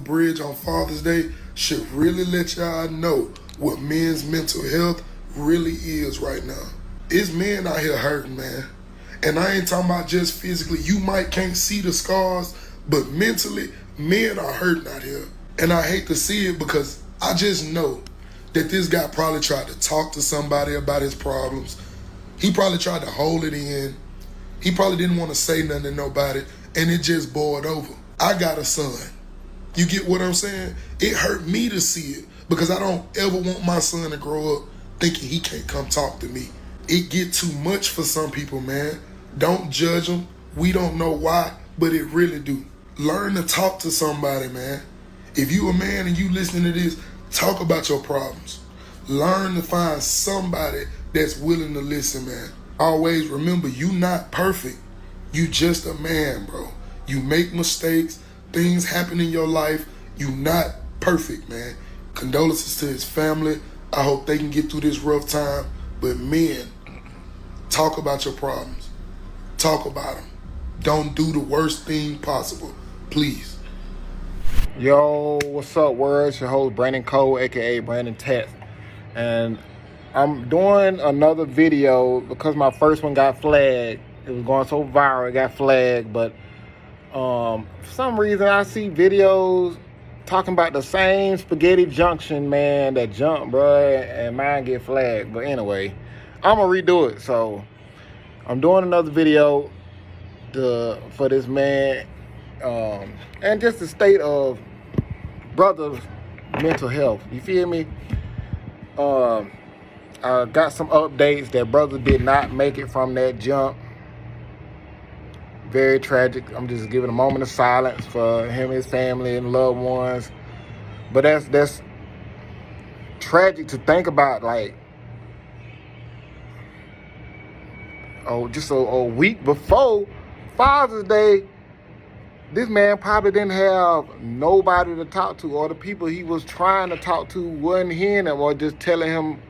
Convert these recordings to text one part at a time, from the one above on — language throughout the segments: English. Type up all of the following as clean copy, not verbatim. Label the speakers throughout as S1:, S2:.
S1: Bridge on Father's Day should really let y'all know what men's mental health really is right now. It's men out here hurting, man. And I ain't talking about just physically. You might can't see the scars, but mentally, men are hurting out here. And I hate to see it because I just know that this guy probably tried to talk to somebody about his problems. He probably tried to hold it in. He probably didn't want to say nothing to nobody, and it just boiled over. I got a son. You get what I'm saying? It hurt me to see it because I don't ever want my son to grow up thinking he can't come talk to me. It get too much for some people, man. Don't judge them. We don't know why, but it really do. Learn to talk to somebody, man. If you a man and you listening to this, talk about your problems. Learn to find somebody that's willing to listen, man. Always remember, you not perfect. You just a man, bro. You make mistakes. Things happen in your life. You not perfect, man. Condolences to his family. I hope they can get through this rough time. But men, talk about your problems. Talk about them. Don't do the worst thing possible. Please.
S2: Yo, what's up, world? It's your host, Brandon Cole, aka Brandon Tats. And I'm doing another video because my first one got flagged. It was going so viral, it got flagged. But for some reason, I see videos talking about the same spaghetti junction, man, that jump, bro, and mine get flagged. But anyway, I'm going to redo it. So I'm doing another video for this man and just the state of brother's mental health. You feel me? I got some updates that brother did not make it from that jump. Very tragic. I'm just giving a moment of silence for him, his family, and loved ones. But that's tragic to think about. Like, just a week before Father's Day, this man probably didn't have nobody to talk to, or the people he was trying to talk to wasn't hearing him, or just telling him,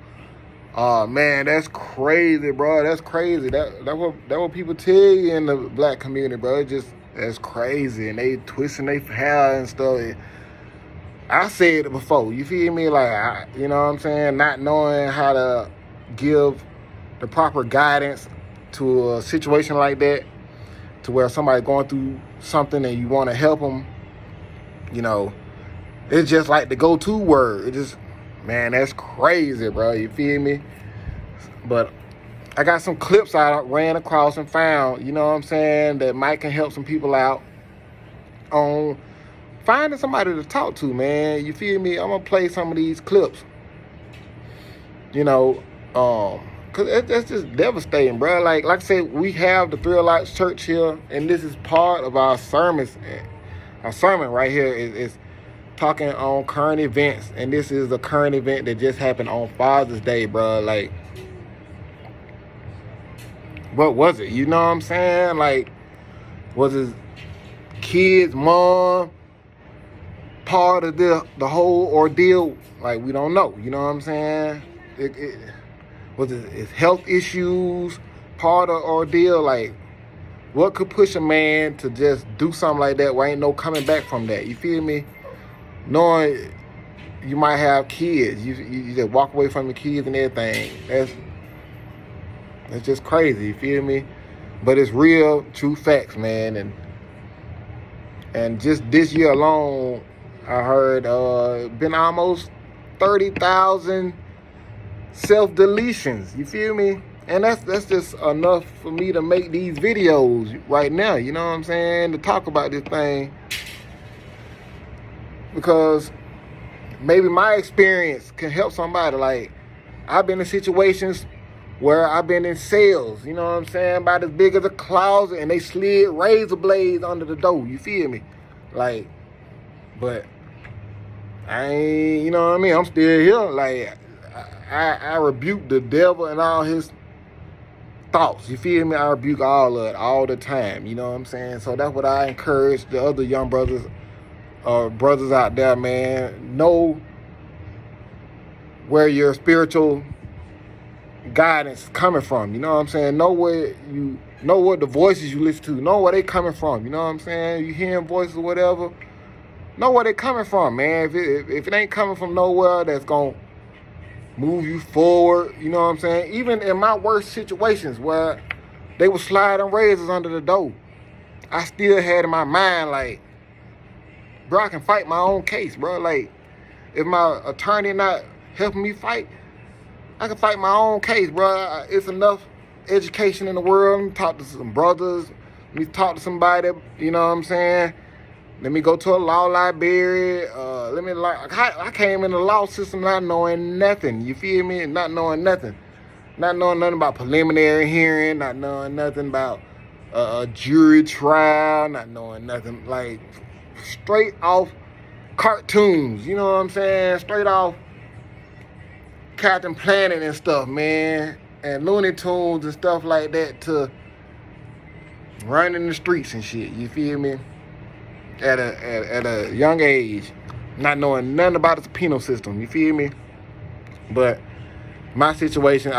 S2: man, that's crazy, bro. That's crazy. That what people tell you in the black community, bro. That's crazy. And they twisting their hair and stuff. I said it before. You feel me? Like, you know what I'm saying? Not knowing how to give the proper guidance to a situation like that, to where somebody's going through something and you want to help them. You know, it's just like the go-to word. It just, man, that's crazy, bro. You feel me? But I got some clips I ran across and found, you know what I'm saying, that might can help some people out on finding somebody to talk to, man. You feel me? I'm going to play some of these clips. You know, because that's just devastating, bro. Like I said, we have the Thrill Lights Church here, and this is part of our sermons. Our sermon right here is talking on current events, and this is a current event that just happened on Father's Day, bro. Like, what was it? You know what I'm saying? Like, was his kid's mom part of the whole ordeal? Like, we don't know. You know what I'm saying? Was it his health issues part of the ordeal? Like, what could push a man to just do something like that where ain't no coming back from that? You feel me? Knowing you might have kids, you just walk away from the kids and everything. That's just crazy. You feel me? But it's real, true facts, man. And just this year alone, I heard been almost 30,000 self-deletions. You feel me? And that's just enough for me to make these videos right now. You know what I'm saying? To talk about this thing. Because maybe my experience can help somebody. Like, I've been in situations where I've been in cells, you know what I'm saying, about as big as a closet, and they slid razor blades under the door. You feel me? Like, but I ain't, you know what I mean? I'm still here. Like, I rebuke the devil and all his thoughts. You feel me? I rebuke all of it all the time. You know what I'm saying? So that's what I encourage the other young brothers out there, man. Know where your spiritual guidance coming from. You know what I'm saying? Know what the voices you listen to. Know where they coming from. You know what I'm saying? You hearing voices or whatever. know where they coming from, man. If it ain't coming from nowhere that's gonna move you forward, you know what I'm saying? Even in my worst situations where they were sliding razors under the door, I still had in my mind, like, bro, I can fight my own case, bro. Like, if my attorney not helping me fight, I can fight my own case, bro. It's enough education in the world. Let me talk to some brothers. Let me talk to somebody, you know what I'm saying? Let me go to a law library. I came in the law system not knowing nothing. You feel me? Not knowing nothing. Not knowing nothing about preliminary hearing. Not knowing nothing about a jury trial. Not knowing nothing. Like, straight off cartoons. You know what I'm saying? Straight off Captain Planet and stuff, man. And Looney Tunes and stuff like that to running the streets and shit. You feel me? At a young age, not knowing nothing about the penal system. You feel me? But my situation,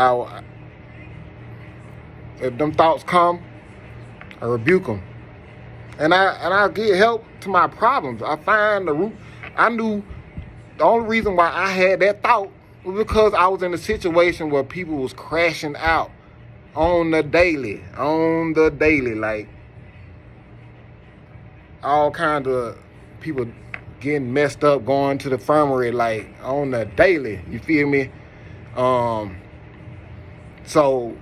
S2: if them thoughts come, I rebuke them, and I get help to my problems. I find the root. I knew the only reason why I had that thought was because I was in a situation where people was crashing out on the daily, like all kinds of people getting messed up, going to the infirmary, like on the daily. You feel me? So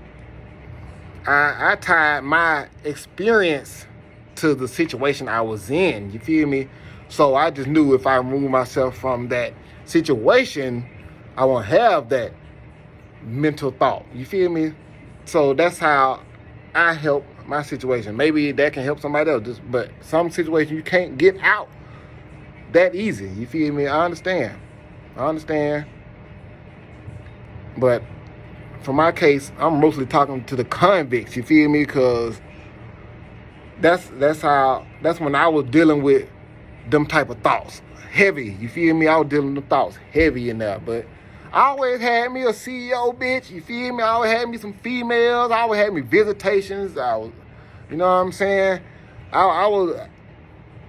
S2: I tied my experience to the situation I was in. You feel me? So I just knew if I remove myself from that situation, I won't have that mental thought. You feel me? So that's how I help my situation. Maybe that can help somebody else. But some situations you can't get out that easy. You feel me? I understand. But for my case, I'm mostly talking to the convicts. You feel me? Because that's when I was dealing with them type of thoughts. Heavy. You feel me? I was dealing with the thoughts heavy in there. But I always had me a CEO bitch, you feel me? I always had me some females. I always had me visitations. You know what I'm saying? I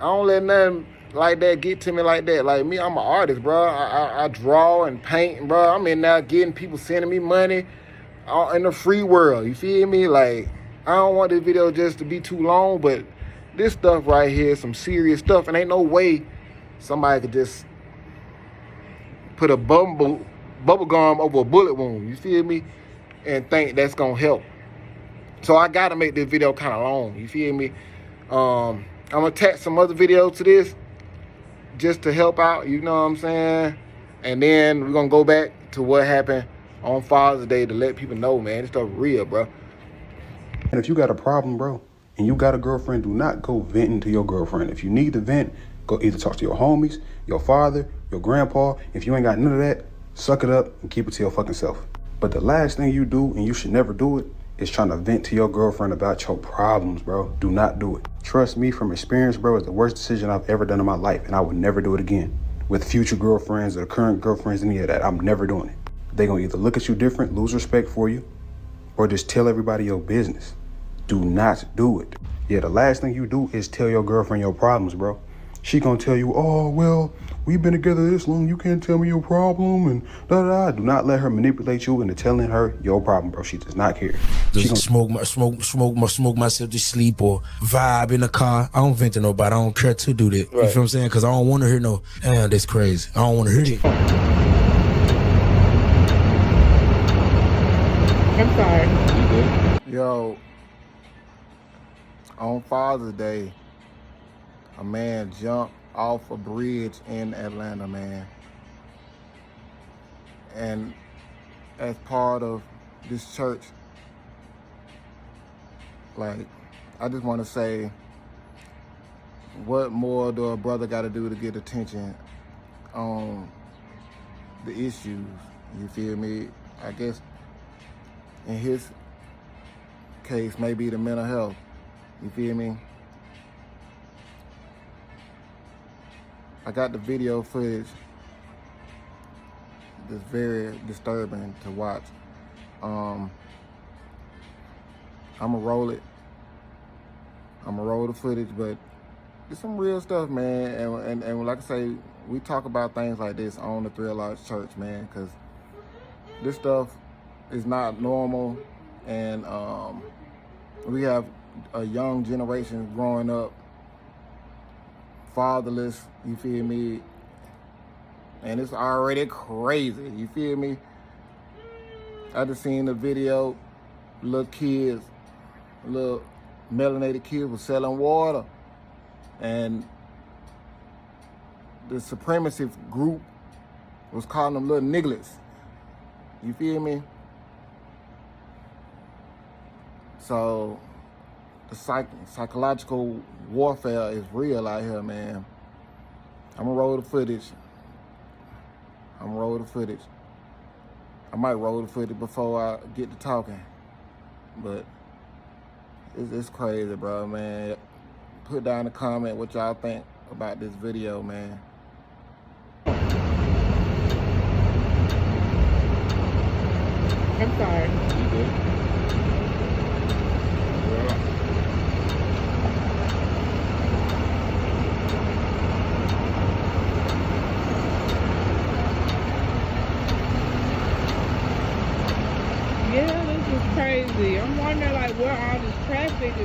S2: don't let nothing like that get to me like that. Like me, I'm an artist, bro. I draw and paint, bro. I'm in there getting people sending me money in the free world. You feel me? Like, I don't want this video just to be too long, but this stuff right here is some serious stuff, and ain't no way somebody could just put a bubble gum over a bullet wound, you feel me, and think that's gonna help. So I gotta make this video kind of long, you feel me? I'm gonna attach some other videos to this just to help out, you know what I'm saying? And then we're gonna go back to what happened on Father's Day to let people know, man, this stuff real, bro.
S3: And if you got a problem, bro, and you got a girlfriend, do not go venting to your girlfriend. If you need to vent, go either talk to your homies, your father, your grandpa. If you ain't got none of that, suck it up and keep it to your fucking self. But the last thing you do, and you should never do it, is trying to vent to your girlfriend about your problems, bro. Do not do it. Trust me, from experience, bro, it's the worst decision I've ever done in my life, and I would never do it again. With future girlfriends or current girlfriends, any of that, I'm never doing it. They gonna either look at you different, lose respect for you, or just tell everybody your business. Do not do it. Yeah, the last thing you do is tell your girlfriend your problems, bro. She gonna tell you, oh, well, we've been together this long, you can't tell me your problem, and da-da-da. Do not let her manipulate you into telling her your problem, bro. She does not care. She
S4: Just smoke myself to sleep or vibe in the car. I don't vent to nobody. I don't care to do that. You feel what I'm saying? Because I don't want to hear no, that's crazy. I don't want to hear it.
S5: I'm sorry.
S2: Yo, on Father's Day, a man jumped off a bridge in Atlanta, man. And as part of this church, like, I just want to say, what more do a brother got to do to get attention on the issues? You feel me? I guess in his case, maybe the mental health. You feel me? I got the video footage that's very disturbing to watch. I'ma roll it. I'ma roll the footage, but it's some real stuff, man. And like I say, we talk about things like this on the Thrill Arts Church, man, because this stuff is not normal. And we have a young generation growing up fatherless, you feel me? And it's already crazy, you feel me? I just seen the video, little kids, little melanated kids was selling water. And the supremacist group was calling them little nigglets. You feel me? So the psychological warfare is real out here, man. I'm gonna roll the footage. I might roll the footage before I get to talking. But it's crazy, bro, man. Put down in the comment what y'all think about this video, man.
S5: I'm sorry.
S3: You good?
S5: Yeah, this is crazy. I'm wondering like where all this traffic is